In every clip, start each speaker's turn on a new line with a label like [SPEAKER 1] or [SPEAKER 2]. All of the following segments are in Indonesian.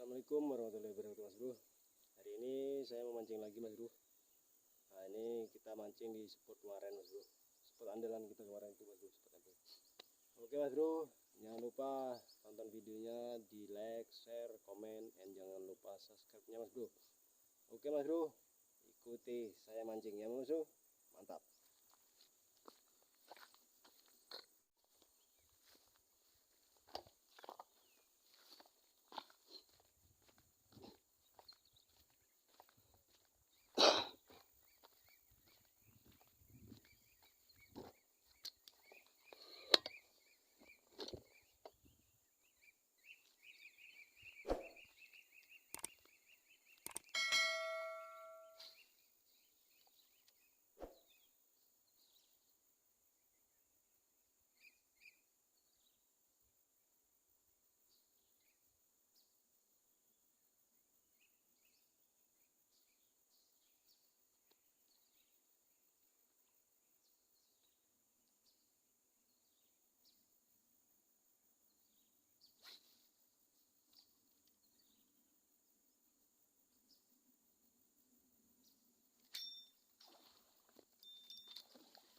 [SPEAKER 1] Assalamualaikum warahmatullahi wabarakatuh, Mas Bro. Hari ini saya memancing lagi, Mas Bro. Nah, ini kita mancing di spot kemarin, Mas Bro. Spot andalan kita kemarin itu, Mas Bro. Spot andalan. Oke, Mas Bro. Jangan lupa tonton videonya, di like, share, komen, dan jangan lupa subscribe-nya, Mas Bro. Oke, Mas Bro. Ikuti saya mancing ya, Mas Bro. Mantap.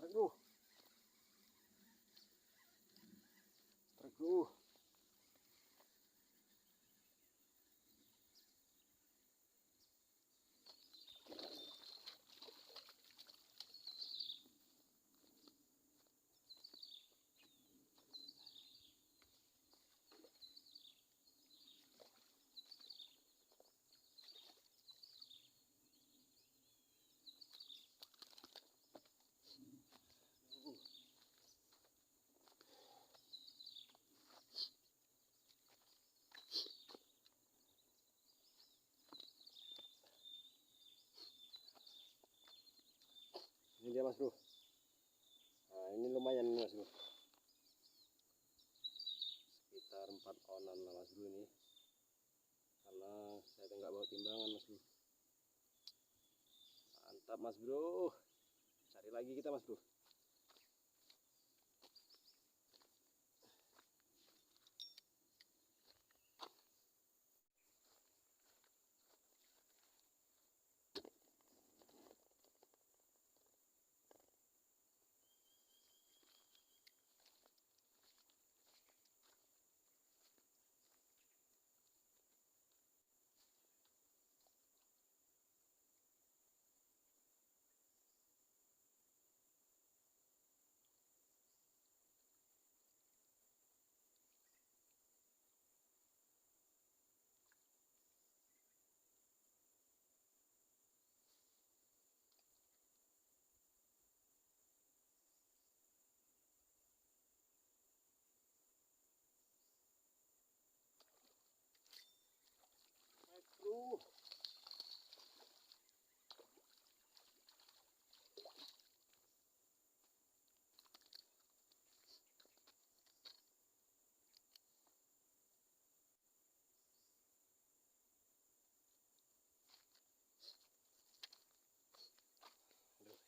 [SPEAKER 1] Strike, Bro. Strike, Bro. Ini dia, Mas Bro. Nah, ini lumayan, Mas Bro. Sekitar 4 onan lah, Mas Bro, ini. Karena saya nggak bawa timbangan, Mas Bro. Mantap, Mas Bro. Cari lagi kita, Mas Bro. Bro. Aduh,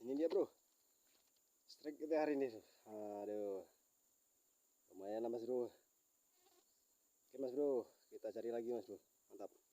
[SPEAKER 1] ini dia, Bro. Strike kita hari ini. Aduh. Lumayan lah, Mas Bro. Oke, Mas Bro. Kita cari lagi, Mas Bro. Mantap.